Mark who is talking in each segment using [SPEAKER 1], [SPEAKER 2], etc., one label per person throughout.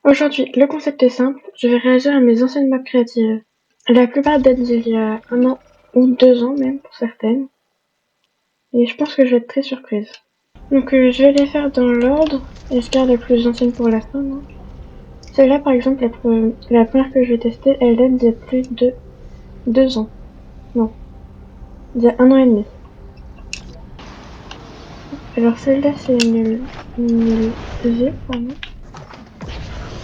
[SPEAKER 1] Aujourd'hui, le concept est simple, je vais réagir à mes anciennes maps créatives. La plupart datent d'il y a 1 an ou 2 ans même pour certaines. Et je pense que je vais être très surprise. Donc je vais les faire dans l'ordre, et je garde les plus anciennes pour la fin. Non. Celle-là par exemple, la première que je vais tester, elle date d'il y a plus de 2 ans. Non, d'il y a 1 an et demi. Alors celle-là c'est une V, pardon.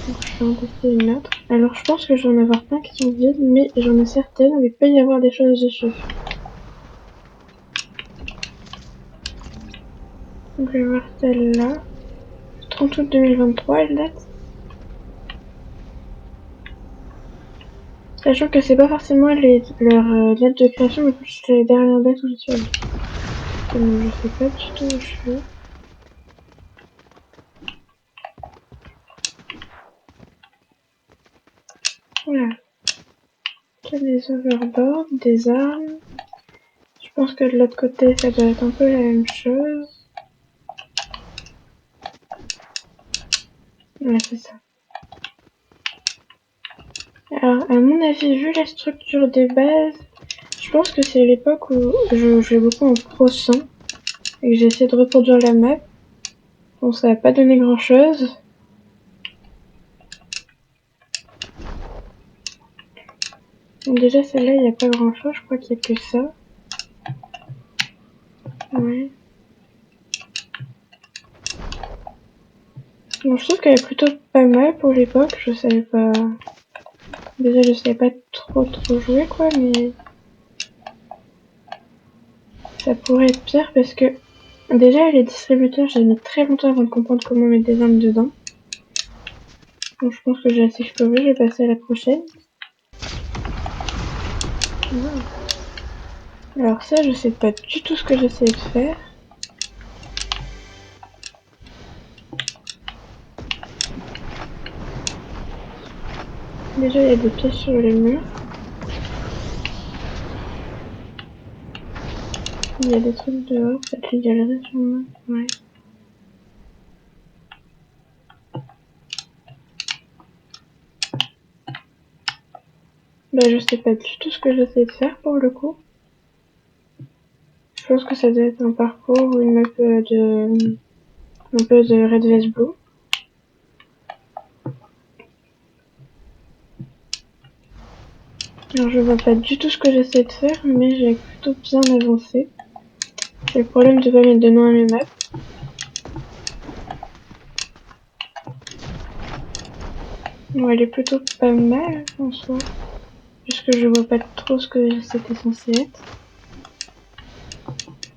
[SPEAKER 1] Donc je vais en tester une autre. Alors je pense que je vais en avoir plein qui sont vides, mais j'en ai certaines où il peut y avoir des choses dessus. Donc je vais voir celle-là. 30 août 2023, elle date. Sachant que c'est pas forcément leur date de création, mais plus les dernières dates où j'y suis allée. Donc je sais pas du tout où je suis. Voilà. Il y a des overboards, des armes. Je pense que de l'autre côté, ça doit être un peu la même chose. Ouais, c'est ça. Alors, à mon avis, vu la structure des bases, je pense que c'est l'époque où je jouais beaucoup en Pro 100 et que j'ai essayé de reproduire la map. Bon, ça n'a pas donné grand chose. Donc déjà, celle-là, il n'y a pas grand chose, je crois qu'il n'y a que ça. Ouais. Bon, je trouve qu'elle est plutôt pas mal pour l'époque, je savais pas... Déjà, je savais pas trop jouer, quoi, mais... Ça pourrait être pire parce que... Déjà, les distributeurs, j'ai mis très longtemps avant de comprendre comment mettre des armes dedans. Donc je pense que j'ai assez exploré, je vais passer à la prochaine. Wow. Alors ça, je sais pas du tout ce que j'essaie de faire. Déjà, il y a des pièces sur les murs. Il y a des trucs dehors, peut-être les galeries sur moi. Ouais. Bah, je sais pas du tout ce que j'essaie de faire pour le coup. Je pense que ça doit être un parcours ou une map un peu de Red Vest Blue. Alors je vois pas du tout ce que j'essaie de faire, mais j'ai plutôt bien avancé. J'ai le problème de pas mettre de nom à mes maps. Bon, elle est plutôt pas mal en soi, puisque je vois pas trop ce que c'était censé être.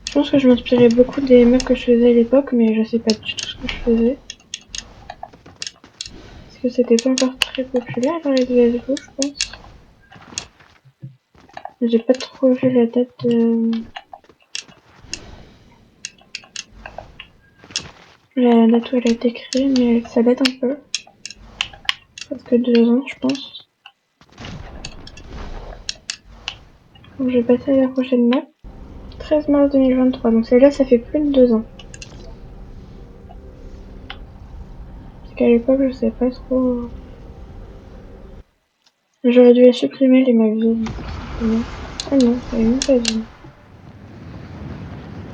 [SPEAKER 1] Je pense que je m'inspirais beaucoup des maps que je faisais à l'époque, mais je sais pas du tout ce que je faisais. Parce que c'était pas encore très populaire dans les VSGO, je pense. J'ai pas trop vu la date de... La date où elle a été créée, mais ça date un peu. Presque 2 ans, je pense. Donc je vais passer à la prochaine map. 13 mars 2023, donc celle-là, ça fait plus de 2 ans. Parce qu'à l'époque, je sais pas trop... J'aurais dû la supprimer, les maps vides. Ah non, ça est même pas vide.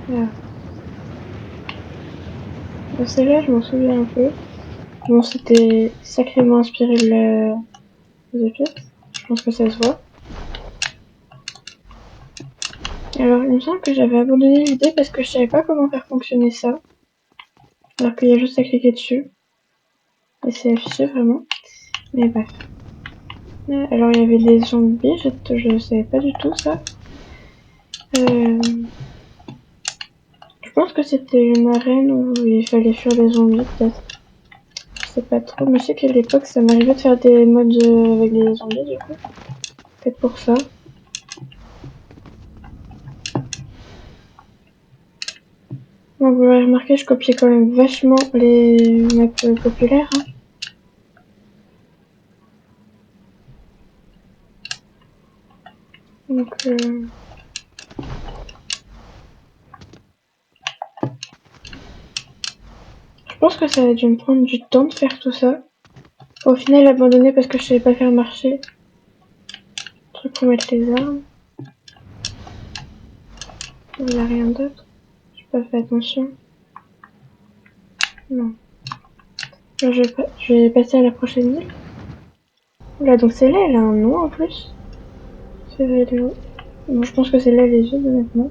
[SPEAKER 1] Voilà. Bon, celle-là, je m'en souviens un peu. Bon, c'était sacrément inspiré de The Pièce. Je pense que ça se voit. Alors, il me semble que j'avais abandonné l'idée parce que je savais pas comment faire fonctionner ça. Alors qu'il y a juste à cliquer dessus. Et c'est affiché vraiment. Mais bref. Alors, il y avait des zombies, je savais pas du tout ça. Je pense que c'était une arène où il fallait fuir les zombies, peut-être. Je sais pas trop, mais je sais qu'à l'époque, ça m'arrivait de faire des modes avec les zombies, du coup. Peut-être pour ça. Donc vous avez remarqué, je copiais quand même vachement les maps populaires. Hein. Donc je pense que ça a dû me prendre du temps de faire tout ça. Au final, abandonné parce que je savais pas faire marcher. Truc pour mettre les armes. Il n'y a rien d'autre. J'ai pas fait attention. Non. Alors, je vais passer à la prochaine île. Là, donc celle-là, elle a un nom en plus. Février. Bon, je pense que c'est là les îles, honnêtement.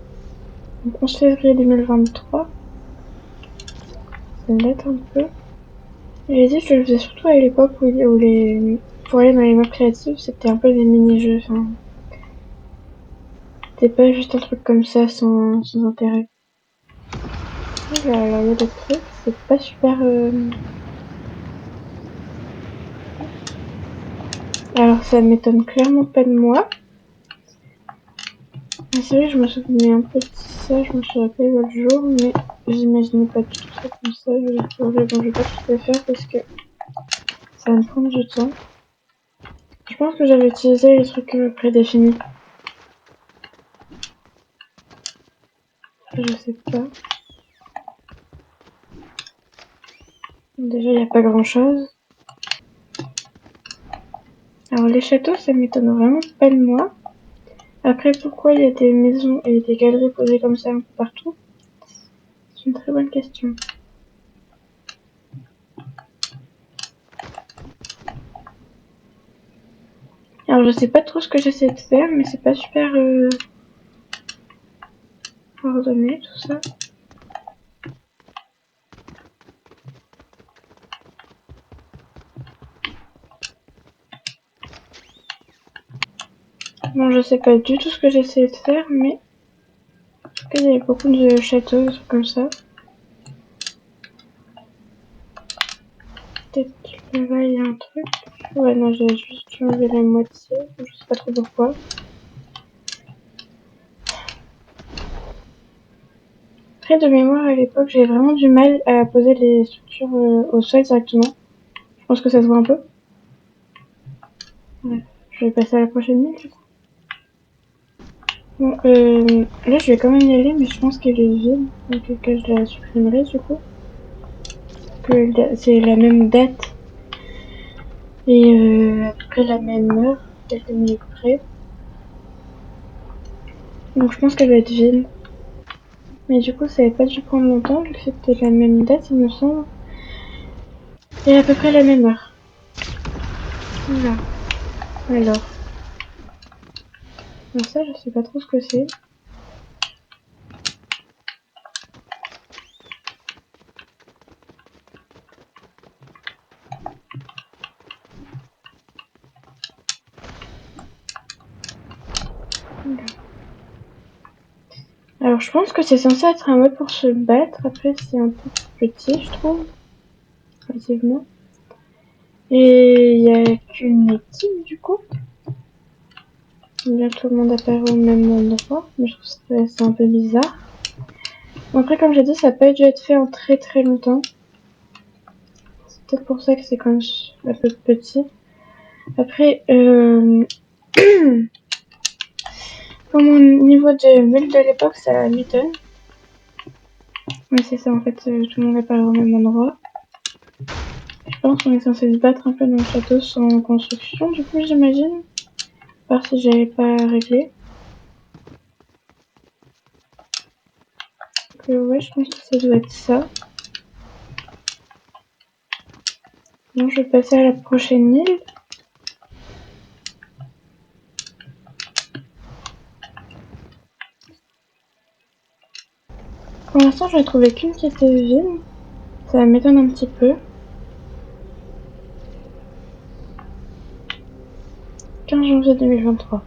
[SPEAKER 1] Donc 11 février 2023. Ça date un peu. Et les îles, je le faisais surtout à l'époque où les... Pour aller dans les maps créatives, c'était un peu des mini-jeux. Enfin, c'était pas juste un truc comme ça sans intérêt. Là, alors, il y a des trucs, c'est pas super... Alors, ça m'étonne clairement pas de moi. Mais c'est vrai que je me souvenais un peu de ça, je me suis rappelé l'autre jour, mais j'imaginais pas du tout ça comme ça. Je vais explorer, bon, je vais pas tout le faire parce que ça va me prendre du temps. Je pense que j'avais utilisé les trucs prédéfinis. Je sais pas. Déjà, il n'y a pas grand chose. Alors, les châteaux, ça m'étonne vraiment pas de moi. Après, pourquoi il y a des maisons et des galeries posées comme ça un peu partout? C'est une très bonne question. Alors, je sais pas trop ce que j'essaie de faire, mais c'est pas super ordonné tout ça. Bon, je sais pas du tout ce que j'essaie de faire, mais en tout cas, il y avait beaucoup de châteaux, des trucs comme ça. Peut-être que là, il y a un truc. Ouais, non, j'ai juste dû enlever la moitié. Je sais pas trop pourquoi. Après, de mémoire, à l'époque, j'ai vraiment du mal à poser les structures au sol directement. Je pense que ça se voit un peu. Bref, je vais passer à la prochaine ligne, du coup. Bon, là, je vais quand même y aller, mais je pense qu'elle est vide. Donc, que je la supprimerai, du coup. Que c'est la même date et à peu près la même heure, quelques minutes près. Donc, je pense qu'elle va être vide. Mais du coup, ça n'avait pas dû prendre longtemps, vu que c'était la même date, il me semble. Et à peu près la même heure. Voilà. Alors. Donc ça, je sais pas trop ce que c'est. Voilà. Alors, je pense que c'est censé être un mode pour se battre. Après, c'est un peu petit, je trouve. Relativement. Et il y a qu'une équipe, du coup. Là, tout le monde apparaît au même endroit. Mais je trouve que c'est un peu bizarre. Bon, après, comme j'ai dit, ça n'a pas dû être fait en très très longtemps. C'est peut-être pour ça que c'est quand même un peu petit. Après, pour mon niveau de build de l'époque, ça m'étonne. Mais c'est ça, en fait, tout le monde apparaît au même endroit. Je pense qu'on est censé se battre un peu dans le château sans construction, du coup, j'imagine. Voir si j'avais pas réglé. Donc, ouais, je pense que ça doit être ça. Bon, je vais passer à la prochaine île. Pour l'instant, je n'ai trouvé qu'une qui était vide. Ça m'étonne un petit peu. 15 janvier 2023.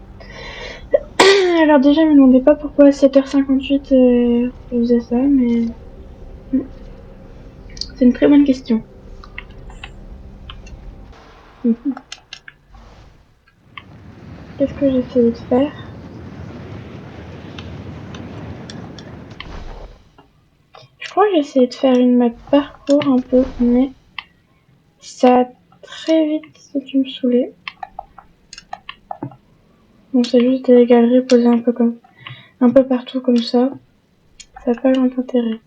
[SPEAKER 1] Alors déjà, ne me demandez pas pourquoi à 7h58 je faisais ça, mais c'est une très bonne question. Qu'est-ce que j'essaie de faire? Je crois que j'ai essayé de faire une map parcours un peu, mais ça a très vite dû me saouler. Bon, c'est juste des galeries posées un peu partout comme ça. Ça n'a pas grand intérêt.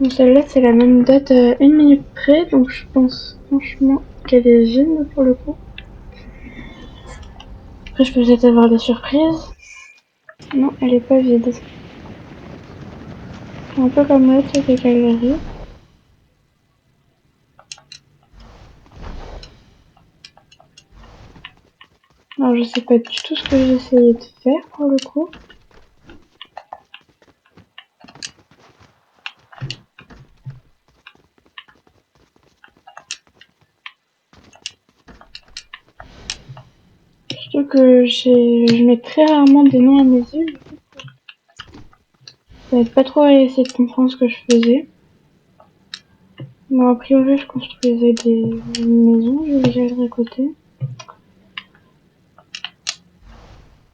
[SPEAKER 1] Donc celle-là, c'est la même date à 1 minute près, donc je pense franchement qu'elle est vide pour le coup. Après, je peux peut-être avoir des surprises. Non, elle est pas vide. Un peu comme l'autre avec les galeries. Alors, je sais pas du tout ce que j'ai essayé de faire pour le coup. Surtout que je mets très rarement des noms à mes yeux. J'avais pas trop essayé de comprendre ce que je faisais. Bon, a priori, je construisais des maisons, je les gérer à côté.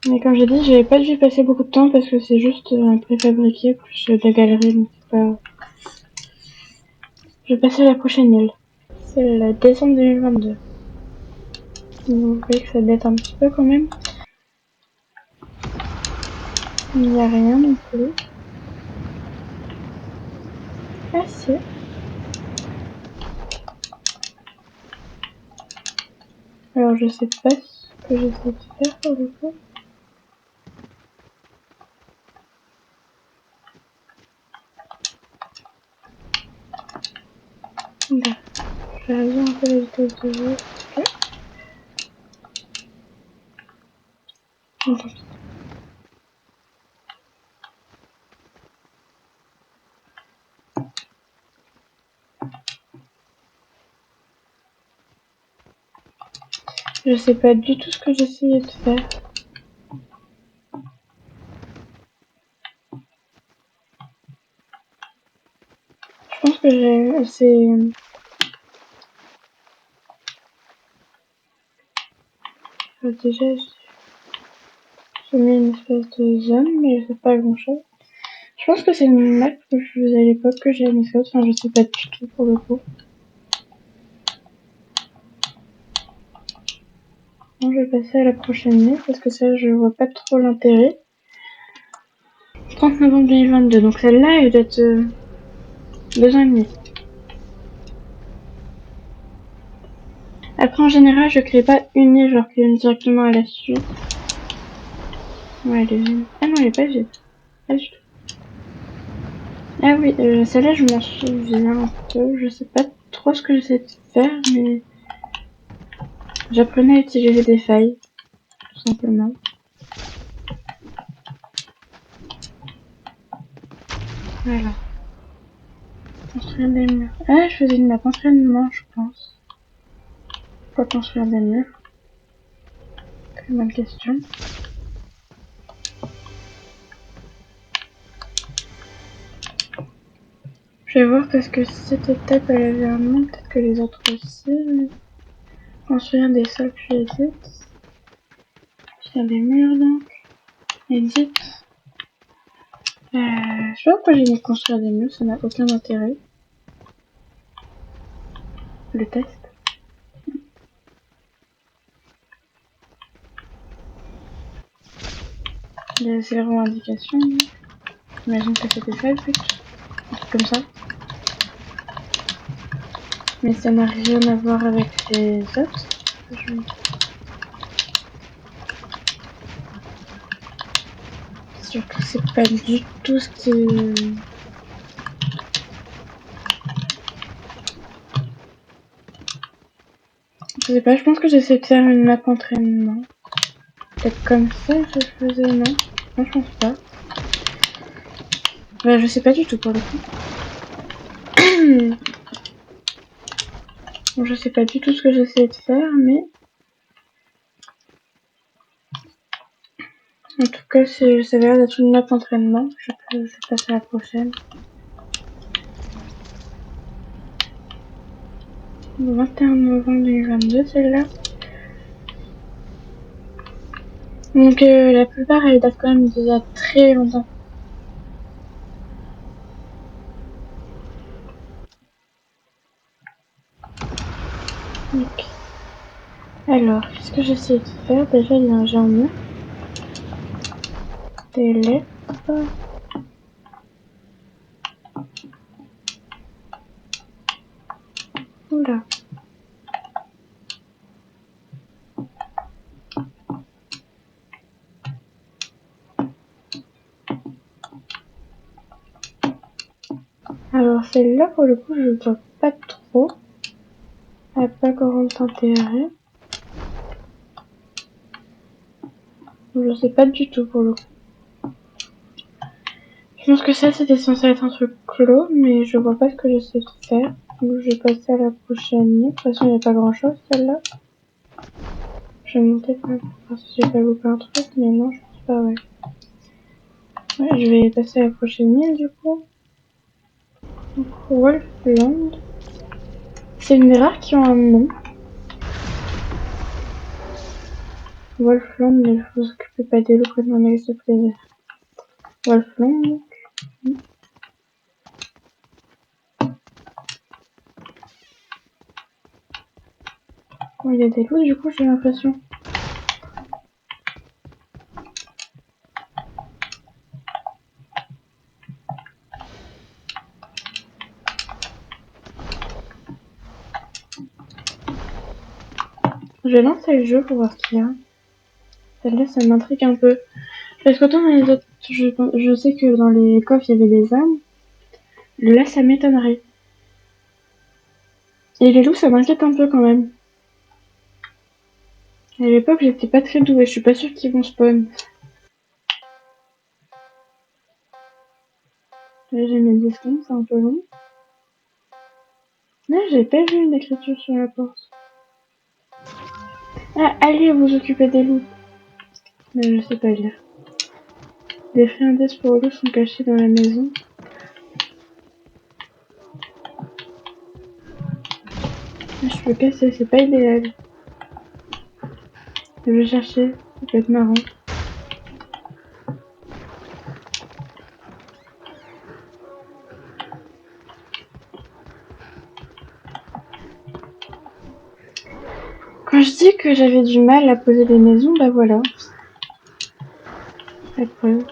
[SPEAKER 1] Mais comme j'ai dit, j'avais pas dû y passer beaucoup de temps parce que c'est juste un préfabriqué plus de la galerie, donc c'est pas... Je vais passer à la prochaine île. C'est la décembre 2022. Vous voyez que ça date un petit peu quand même. Il n'y a rien non plus. Ah si. Alors je sais pas ce que j'essaie de faire pour le coup. Bon, je vais réduire un peu la vitesse de jeu. Ok. Je sais pas du tout ce que j'essayais de faire. Je pense que déjà, j'ai mis une espèce de zone, mais je sais pas grand chose. Je pense que c'est une map que je faisais à l'époque que j'ai mis ça, enfin je sais pas du tout pour le coup. Bon, je vais passer à la prochaine île parce que ça je vois pas trop l'intérêt. 30 novembre 2022, donc celle-là elle doit être 2 ans et demi. Après en général je crée pas une île, je leur crée une directement à la suite. Ouais elle est vide. Ah non elle est pas vide. Pas du tout. Ah oui, celle-là je m'en souviens un peu, je sais pas trop ce que j'essaie de faire mais j'apprenais à utiliser des failles, tout simplement. Voilà. Construire des murs. Ah je faisais une map entraînement je pense. Pourquoi construire des murs? Très bonne question. Je vais voir parce que si cette étape elle avait un nom, peut-être que les autres aussi. Mais... Construire des sols puis edit. Construire des murs donc. Edit. Je sais pas pourquoi j'ai mis construire des murs, ça n'a aucun intérêt. Le test. Il y a 0 indication. J'imagine que c'était ça le but. Un truc comme ça. Mais ça n'a rien à voir avec les autres. Surtout c'est pas du tout ce qui... Je sais pas, je pense que j'essaie de faire une map entraînement. Peut-être comme ça je faisais, non? Non, je pense pas. Bah, je sais pas du tout pour le coup. Bon, je sais pas du tout ce que j'essaie de faire, mais en tout cas, ça avait l'air d'être une map entraînement. Je passe à la prochaine. 21 novembre 2022, celle-là. Donc, la plupart, elles datent quand même d'il y a très longtemps. Donc, alors, qu'est-ce que j'essaie de faire? Déjà, il y a un géant mur. Des lettres. Oula. Alors celle-là, pour le coup, je vois pas trop. Elle n'a pas grand intérêt. Je sais pas du tout pour le coup. Je pense que ça, c'était censé être un truc clos, mais je vois pas ce que j'essaie de faire. Donc je vais passer à la prochaine. De toute façon, il n'y a pas grand chose, celle-là. Je vais monter pour voir si j'ai pas loupé un truc, mais non, je pense pas, ouais. Ouais, je vais passer à la prochaine île, du coup. Donc, Wolfland. C'est une des rares qui ont un nom. Wolfland, mais je vous occupez pas des loups comme un ex de plaisir. Wolfland, donc. Oh, il y a des loups, du coup, j'ai l'impression. Je vais lancer le jeu pour voir ce qu'il y a. Celle-là, ça m'intrigue un peu. Parce qu'autant dans les autres, je sais que dans les coffres, il y avait des âmes. Là, ça m'étonnerait. Et les loups, ça m'inquiète un peu quand même. À l'époque, j'étais pas très douée. Je suis pas sûre qu'ils vont spawn. Là, j'ai mes 10 secondes, c'est un peu long. Là, j'ai pas vu une écriture sur la porte. Ah, allez vous occuper des loups. Mais je sais pas lire. Des friandises pour loups sont cachés dans la maison. Je peux casser, c'est pas idéal. Je vais chercher, ça peut être marrant. Quand je dis que j'avais du mal à poser des maisons, bah voilà. Pas de preuve.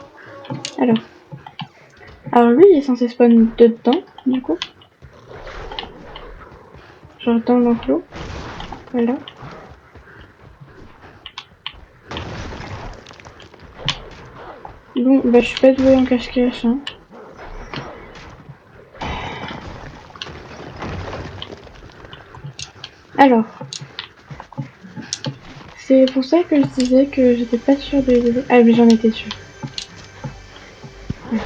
[SPEAKER 1] Alors lui, il est censé spawn dedans, du coup. Genre dans l'enclos. Voilà. Bon, bah je suis pas douée en cache-cache, hein. Alors. C'est pour ça que je disais que j'étais pas sûre de... Ah mais j'en étais sûre. Ouais.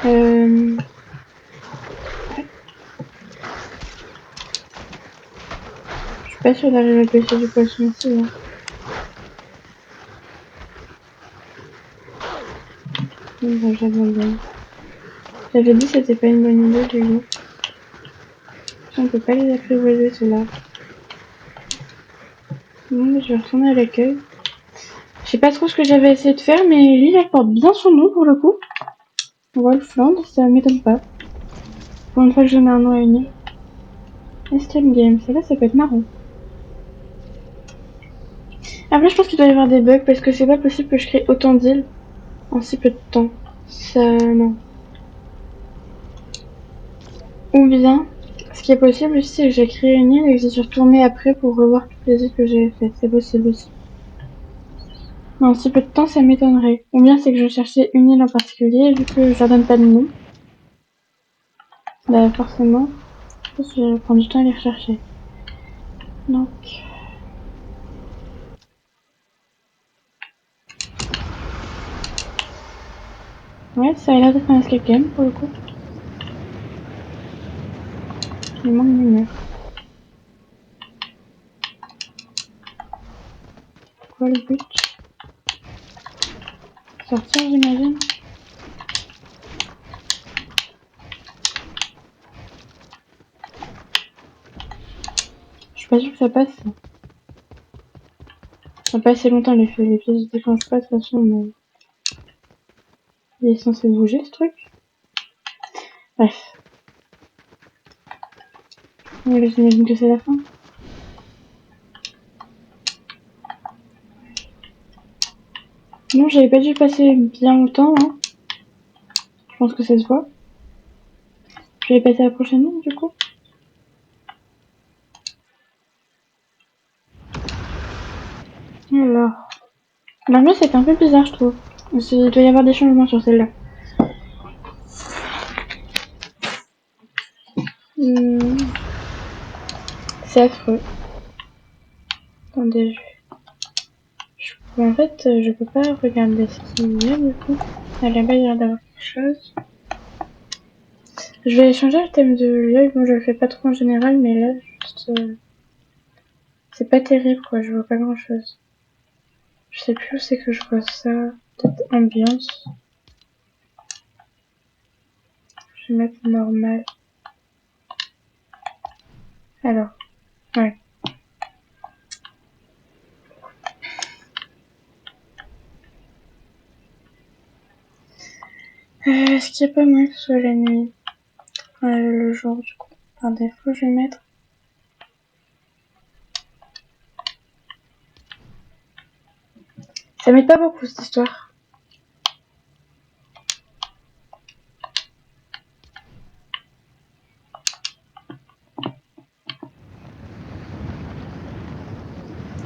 [SPEAKER 1] Ouais. Je suis pas sûre d'arriver à pêcher du poisson ici, hein. Bon, bah, j'abandonne. J'avais dit que c'était pas une bonne idée, les loups. On peut pas les apprivoiser, ceux-là. Bon, mais je vais retourner à l'accueil. Je sais pas trop ce que j'avais essayé de faire, mais lui, il porte bien son nom, pour le coup. Wolfland, ça m'étonne pas. Pour une fois que je donne un nom à une île. Escape Game, celle-là, ça peut être marrant. Après, je pense qu'il doit y avoir des bugs, parce que c'est pas possible que je crée autant d'îles en si peu de temps. Ça, non. Ou bien, ce qui est possible aussi, c'est que j'ai créé une île et que j'y suis retournée après pour revoir toutes les îles que j'avais faites. C'est possible aussi. Mais en si peu de temps, ça m'étonnerait. Ou bien c'est que je cherchais une île en particulier, vu que je leur donne pas de nom. Bah forcément, je pense que je vais prendre du temps à les rechercher. Donc... Ouais, ça a l'air d'être un escape game pour le coup. Il manque du mur. Quoi le but? Sortir, j'imagine. Je suis pas sûre que ça passe. Ça va pas assez longtemps les pièces se déclenchent pas de toute façon, mais... Il est censé bouger ce truc. Bref. Ouais, j'imagine que c'est la fin. Non, j'avais pas dû passer bien longtemps, hein. Je pense que ça se voit. Je vais passer à la prochaine ligne, du coup. Alors, l'ambiance c'est un peu bizarre, je trouve. Il doit y avoir des changements sur celle-là. C'est affreux. Attendez, en fait, je peux pas regarder ce qu'il y a du coup. Là-bas, il y a l'air d'avoir quelque chose. Je vais changer le thème de l'œil. Bon, je le fais pas trop en général, mais là, juste, c'est pas terrible, quoi. Je vois pas grand-chose. Je sais plus où c'est que je vois ça. Peut-être ambiance. Je vais mettre normal. Alors, ouais. Est-ce qu'il y a pas moyen que ce soit la nuit? Le jour, du coup. Par défaut, je vais mettre. Ça m'aide pas beaucoup, cette histoire.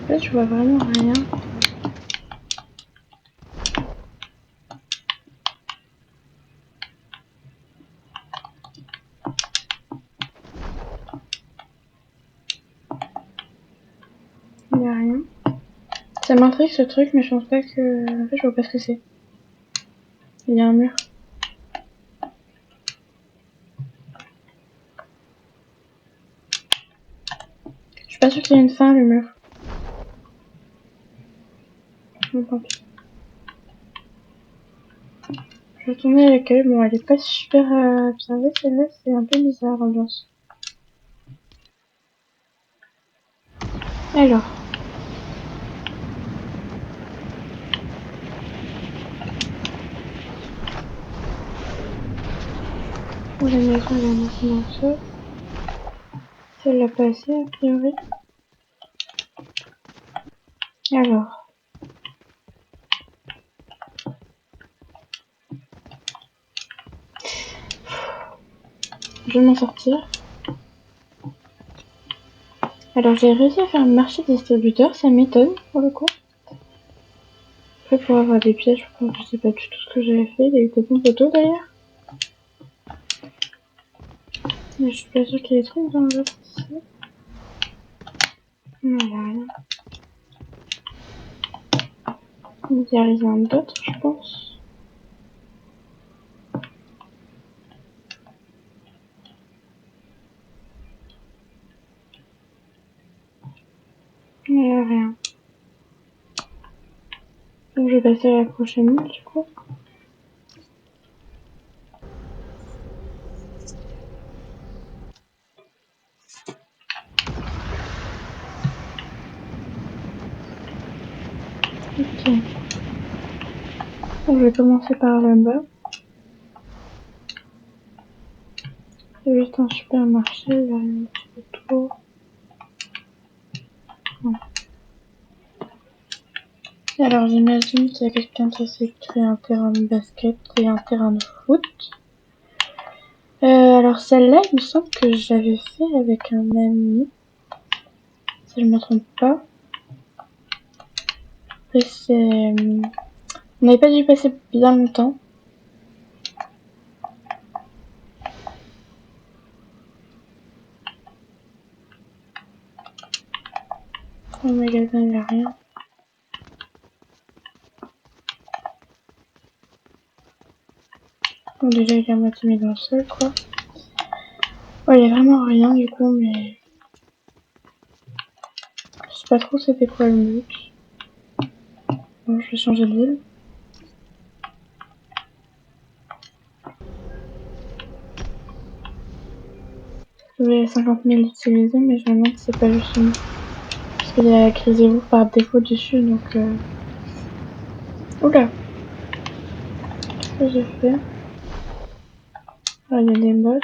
[SPEAKER 1] En fait, je vois vraiment rien. Il y a rien. Ça m'intrigue ce truc, mais je pense pas que... En fait, je vois pas ce que c'est. Il y a un mur. Je suis pas sûre qu'il y ait une fin, le mur. Bon, tant pis. Je vais tourner avec elle. Bon, elle est pas super observée, celle-là. C'est un peu bizarre, l'ambiance. Alors. Où la maison, elle est en silencieux. Celle-là passée, a priori. Alors. Je vais m'en sortir. Alors, j'ai réussi à faire un marché distributeur. Ça m'étonne, pour le coup. Après, pour avoir des pièges, je sais pas du tout ce que j'avais fait. Il y a eu des bons photos, d'ailleurs. Mais je suis pas sûre qu'il y ait des trucs dans le ici. Non, il y a rien. Il y a rien d'autre, je pense. Il y a rien. Donc, je vais passer à la prochaine, du coup. Ok. Donc, je vais commencer par là-bas. C'est juste un supermarché, il y a rien autour. Non. Alors, j'imagine qu'il y a quelqu'un qui essaie de créer un terrain de basket et un terrain de foot. Alors, celle-là, il me semble que j'avais fait avec un ami. Si je me trompe pas. Après, c'est... On n'avait pas dû passer bien longtemps. Au magasin, il n'y a rien. Bon, déjà, il est à moitié mis dans le sol, quoi. Ouais, il n'y a vraiment rien, du coup, mais... Je sais pas trop c'était quoi le but. Bon, je vais changer de ville. J'avais 50 000 utilisés, mais je me demande si c'est pas juste une... Parce qu'il y a Crazy par défaut dessus, donc... Oula! Qu'est-ce que j'ai fait? Ah, il y a des bots.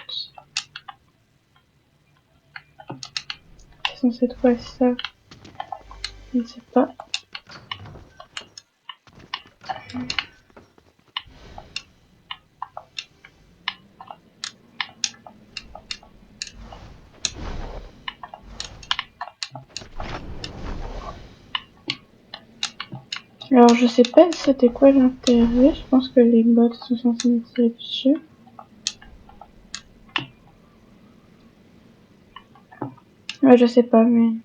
[SPEAKER 1] C'est censé être quoi ça? Je ne sais pas. Alors je sais pas c'était quoi l'intérêt, je pense que les bots sont censés me tirer dessus. Ouais, je sais pas, mais...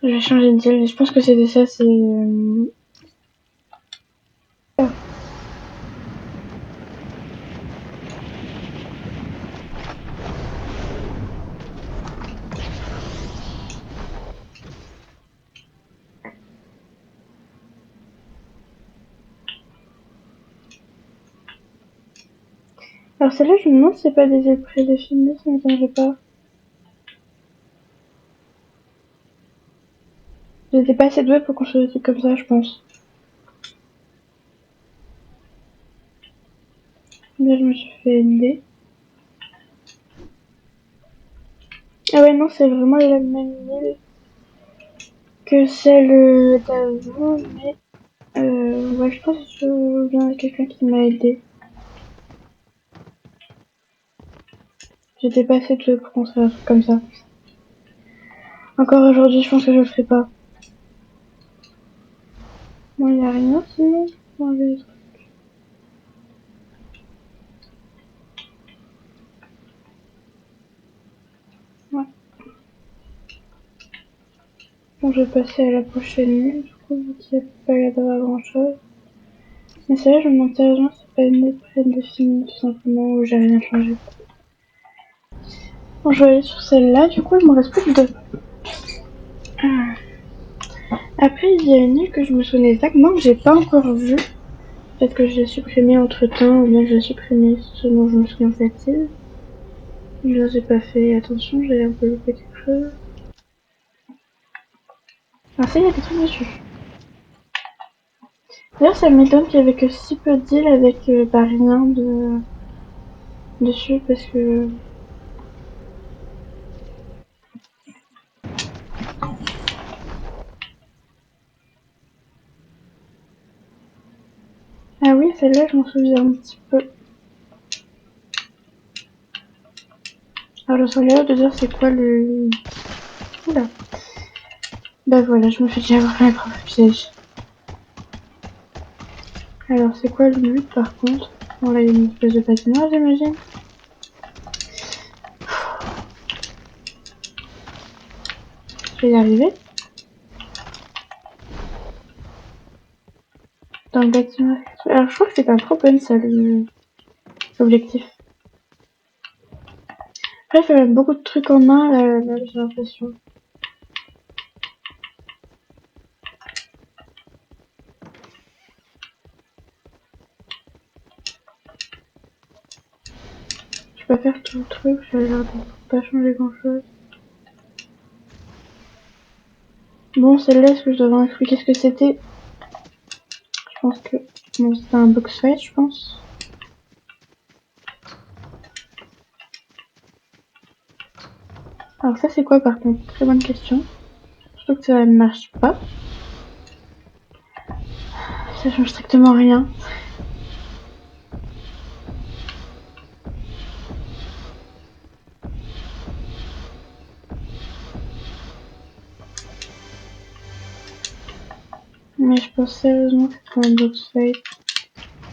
[SPEAKER 1] Je vais changer de deal, je pense que c'était ça, c'est... Alors celle-là, je me demande si c'est pas des îles prédéfinies, ça m'étonnerait pas. J'étais pas assez douée pour construire des trucs comme ça, je pense. Là, je me suis fait aider. Ah ouais, non, c'est vraiment la même île que celle d'avant, mais... ouais, je pense que je viens de quelqu'un qui m'a aidé. J'étais pas assez douée pour construire un truc comme ça. Encore aujourd'hui, je pense que je le ferai pas. Bon, y a rien sinon. Bon, ouais. Bon, je vais passer à la prochaine île, du coup, vu qu'il n'y a pas l'air d'avoir grand chose. Mais c'est là, je me demande sérieusement si c'est pas une île prédéfinie, tout simplement, où j'ai rien changé. Bon, je vais aller sur celle-là, du coup, il me reste plus que deux. Après, il y a une île que je me souvenais vaguement que j'ai pas encore vue. Peut-être que je l'ai supprimée entre temps, ou bien que je l'ai supprimée selon je me souviens de cette île. Là, j'ai pas fait attention, j'ai un peu loupé quelque chose. Ah, ça, il y a des trucs dessus. D'ailleurs, ça m'étonne qu'il y avait que si peu d'îles avec bah, rien dessus, parce que... Ah oui, celle-là, je m'en souviens un petit peu. Alors, je serais de dire c'est quoi le... Oula. Bah voilà, je me fais déjà avoir un propre piège. Alors, c'est quoi le but, par contre? Bon, là, il y a une espèce de patinoire, j'imagine. Je vais y arriver. Dans le bâtiment. Alors, je crois que c'est pas trop bonne, ça, l'objectif. Après, il faut mettre beaucoup de trucs en main, là j'ai l'impression. Je peux pas faire tout le truc, ça a l'air de pas changer grand-chose. Bon, celle-là, est-ce que je devrais expliquer ce que c'était? Je pense que... Bon, c'était un box fight, je pense. Alors ça, c'est quoi, par contre? Très bonne question. Surtout que ça ne marche pas. Ça change strictement rien. Mais je pense sérieusement que c'était un box fight.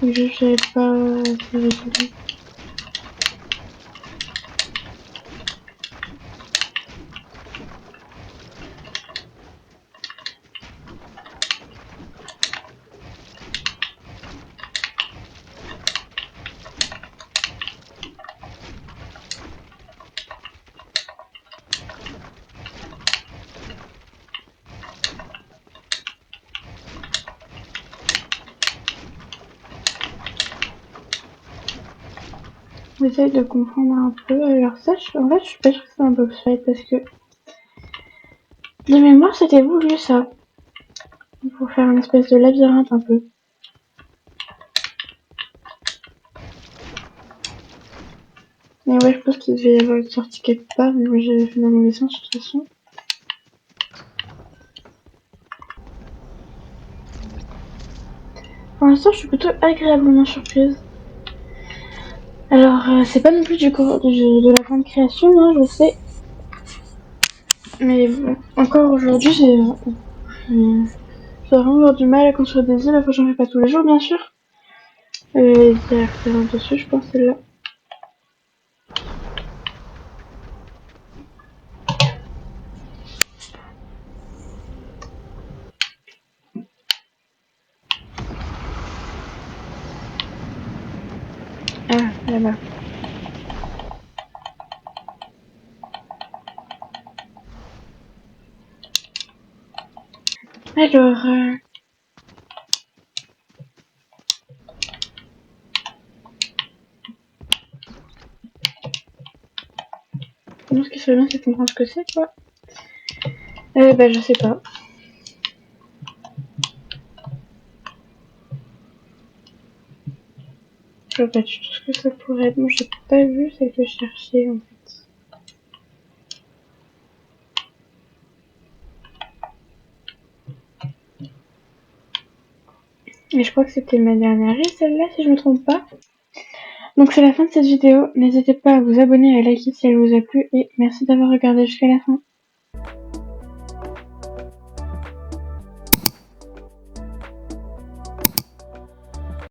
[SPEAKER 1] Et je savais pas si j'ai... J'essaye de comprendre un peu. Alors ça, en fait, je suis pas sûre que c'est un box fight parce que de mémoire, c'était voulu ça. Pour faire une espèce de labyrinthe un peu. Mais ouais, je pense qu'il devait y avoir une sortie quelque part, mais moi j'avais fait dans le mauvais sens de toute façon. Pour l'instant, je suis plutôt agréablement surprise. Alors, c'est pas non plus de la grande création, hein, je sais. Mais bon, encore aujourd'hui, j'ai Ça va vraiment avoir du mal à construire des îles, enfin j'en fais pas tous les jours bien sûr. Il y a rien dessus, je pense, celle-là. Ah, là-bas. Alors, non, ce qui serait bien, c'est de comprendre ce que c'est, quoi. Bah, je sais pas. Je vois pas du tout ce que ça pourrait être. Moi, j'ai pas vu celle que je cherchais, en fait. Et je crois que c'était ma dernière île, celle-là, si je me trompe pas. Donc, c'est la fin de cette vidéo. N'hésitez pas à vous abonner et à liker si elle vous a plu. Et merci d'avoir regardé jusqu'à la fin.